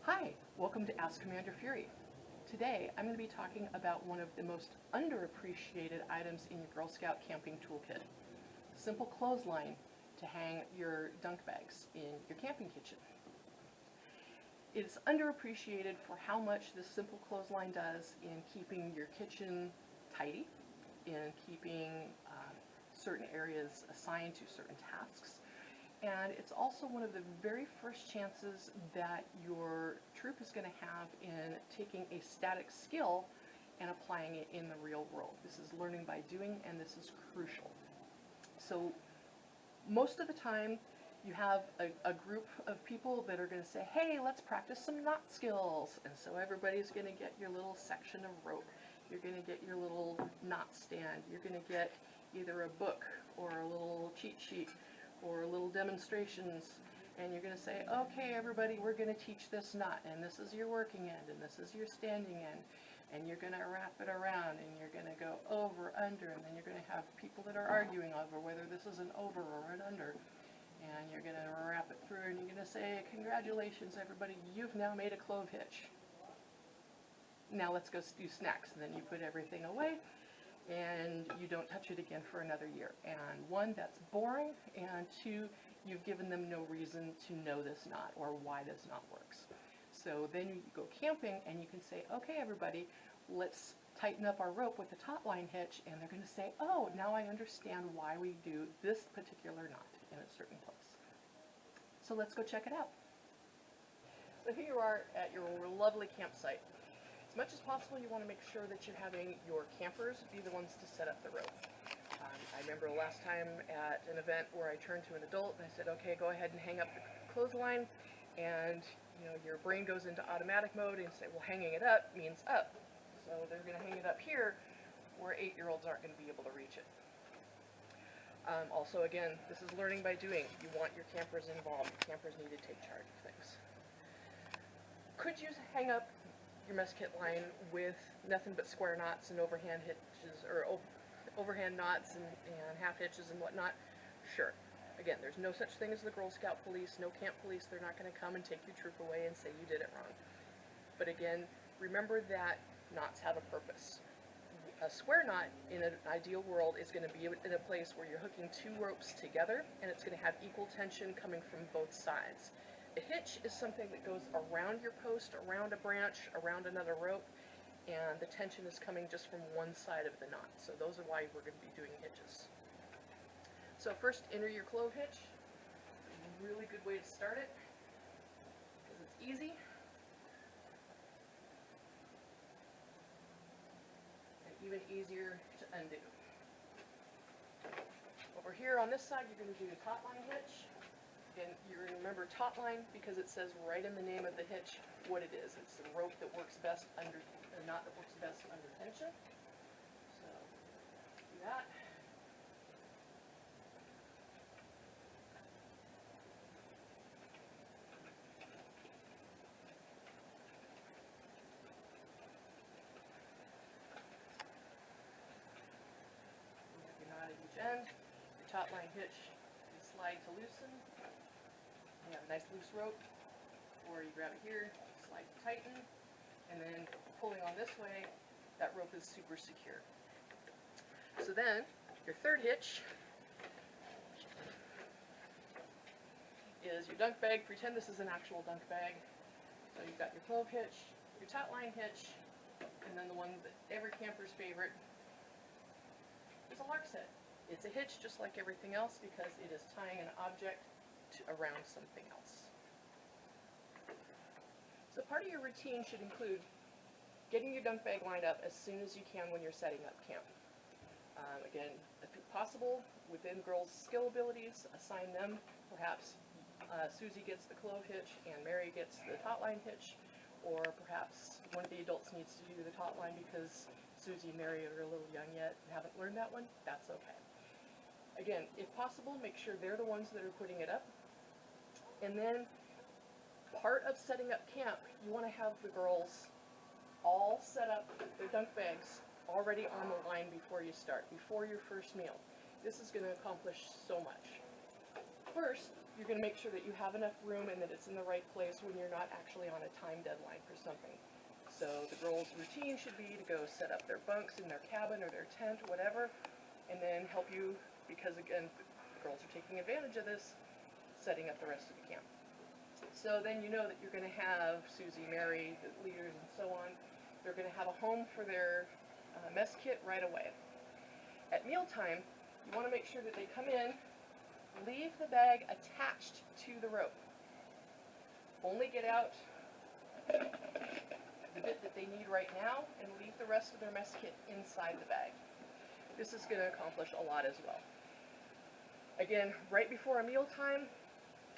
Hi, welcome to Ask Commander Fury. Today I'm going to be talking about one of the most underappreciated items in your Girl Scout camping toolkit. A simple clothesline to hang your dunk bags in your camping kitchen. It's underappreciated for how much this simple clothesline does in keeping your kitchen tidy, in keeping certain areas assigned to certain tasks. And it's also one of the very first chances that your troop is going to have in taking a static skill and applying it in the real world. This is learning by doing, and this is crucial. So most of the time, you have a group of people that are going to say, hey, let's practice some knot skills. And so everybody's going to get your little section of rope. You're going to get your little knot stand. You're going to get either a book or a little cheat sheet or little demonstrations, and you're going to say, okay, everybody, we're going to teach this knot, and this is your working end, and this is your standing end, and you're going to wrap it around, and you're going to go over, under, and then you're going to have people that are arguing over whether this is an over or an under, and you're going to wrap it through, and you're going to say, congratulations, everybody, you've now made a clove hitch. Now let's go do snacks, and then you put everything away, and you don't touch it again for another year. And one, that's boring, and two, you've given them no reason to know this knot or why this knot works. So then you go camping and you can say, okay, everybody, let's tighten up our rope with the top line hitch, and they're going to say, oh, now I understand why we do this particular knot in a certain place. So let's go check it out. So here you are at your lovely campsite. As much as possible, you want to make sure that you're having your campers be the ones to set up the rope. I remember last time at an event where I turned to an adult and I said, okay, go ahead and hang up the clothesline, and your brain goes into automatic mode and say, well, hanging it up means up. So they're going to hang it up here where 8-year-olds aren't going to be able to reach it. Also, again, this is learning by doing. You want your campers involved. Your campers need to take charge of things. Could you hang up your mess kit line with nothing but square knots and overhand hitches, or overhand knots and half hitches and whatnot? Sure. Again, there's no such thing as the Girl Scout police, no camp police. They're not going to come and take your troop away and say you did it wrong. But again, remember that knots have a purpose. A square knot in an ideal world is going to be in a place where you're hooking 2 ropes together, and it's going to have equal tension coming from both sides. A hitch is something that goes around your post, around a branch, around another rope, and the tension is coming just from one side of the knot. So those are why we're going to be doing hitches. So first, enter your clove hitch. It's a really good way to start it because it's easy and even easier to undo. Over here on this side, you're going to do the top line hitch. And you're going to remember taut line because it says right in the name of the hitch what it is. It's the rope that works best under, the knot that works best under tension. So, do that. You have your knot at each end. Your taut line hitch, you slide to loosen. You have a nice loose rope, or you grab it here, slide to tighten, and then pulling on this way, that rope is super secure. So then, your third hitch is your dunk bag. Pretend this is an actual dunk bag. So you've got your clove hitch, your taut line hitch, and then the one that every camper's favorite is a lark set. It's a hitch just like everything else because it is tying an object around something else. So part of your routine should include getting your dunk bag lined up as soon as you can when you're setting up camp. Again, if possible, within girls' skill abilities, assign them. Perhaps Susie gets the clove hitch and Mary gets the taut line hitch, or perhaps one of the adults needs to do the taut line because Susie and Mary are a little young yet and haven't learned that one. That's okay. Again, if possible, make sure they're the ones that are putting it up. And then part of setting up camp, you want to have the girls all set up their dunk bags already on the line before you start, before your first meal. This is going to accomplish so much. first, you're going to make sure that you have enough room and that it's in the right place when you're not actually on a time deadline for something. So the girls' routine should be to go set up their bunks in their cabin or their tent or whatever, and then help you, because again, the girls are taking advantage of this, setting up the rest of the camp. So then you know that you're going to have Susie, Mary, the leaders, and so on. They're going to have a home for their mess kit right away. At mealtime, you want to make sure that they come in, leave the bag attached to the rope. Only get out the bit that they need right now and leave the rest of their mess kit inside the bag. This is going to accomplish a lot as well. Again, right before a mealtime,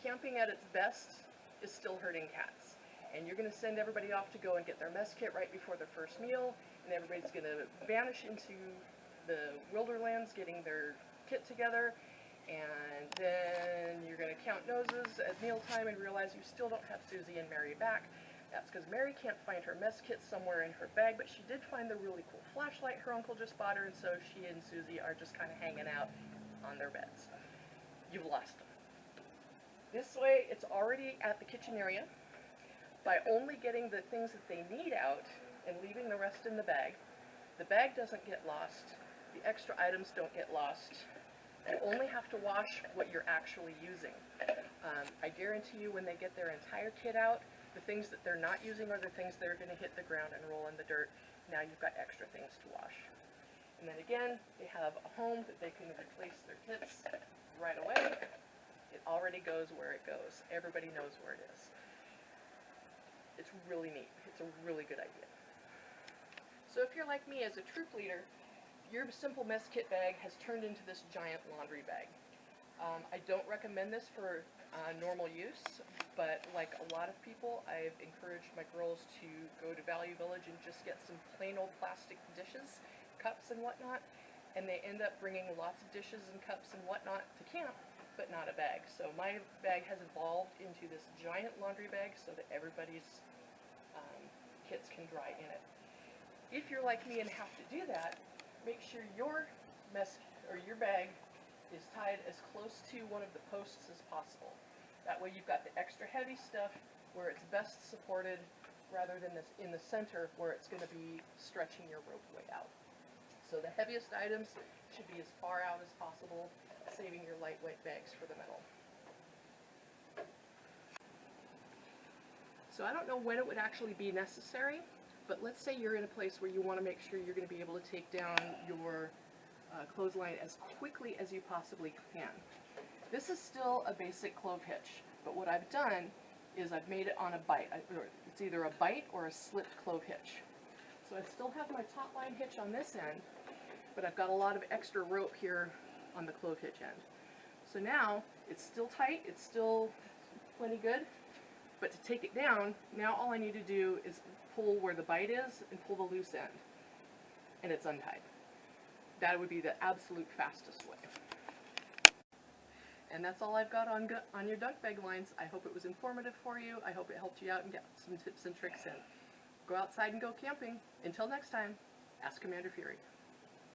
camping at its best is still herding cats. And you're going to send everybody off to go and get their mess kit right before their first meal, and everybody's going to vanish into the Wilderlands getting their kit together, and then you're going to count noses at mealtime and realize you still don't have Susie and Mary back. That's because Mary can't find her mess kit somewhere in her bag, but she did find the really cool flashlight her uncle just bought her, and so she and Susie are just kind of hanging out on their beds. You've lost them. This way, it's already at the kitchen area. By only getting the things that they need out and leaving the rest in the bag doesn't get lost, the extra items don't get lost. You only have to wash what you're actually using. I guarantee you when they get their entire kit out, the things that they're not using are the things that are going to hit the ground and roll in the dirt. Now you've got extra things to wash. And then again, they have a home that they can replace their kits right away. It already goes where it goes. Everybody knows where it is. It's really neat. It's a really good idea. So if you're like me as a troop leader, your simple mess kit bag has turned into this giant laundry bag. I don't recommend this for normal use, but like a lot of people, I've encouraged my girls to go to Value Village and just get some plain old plastic dishes, cups and whatnot, and they end up bringing lots of dishes and cups and whatnot to camp, but not a bag. So my bag has evolved into this giant laundry bag so that everybody's kits can dry in it. If you're like me and have to do that, make sure your your bag is tied as close to one of the posts as possible. That way you've got the extra heavy stuff where it's best supported rather than this in the center where it's going to be stretching your rope way out. So the heaviest items should be as far out as possible, saving your lightweight bags for the middle. So I don't know when it would actually be necessary, but let's say you're in a place where you want to make sure you're going to be able to take down your clothesline as quickly as you possibly can. This is still a basic clove hitch, but what I've done is I've made it on a bite. It's either a bite or a slipped clove hitch. So I still have my top line hitch on this end, but I've got a lot of extra rope here on the clove hitch end. So now it's still tight, it's still plenty good, but to take it down, now all I need to do is pull where the bite is and pull the loose end, and it's untied. That would be the absolute fastest way. And that's all I've got on your dunk bag lines. I hope it was informative for you. I hope it helped you out and get some tips and tricks in. Go outside and go camping. Until next time, ask Commander Fury.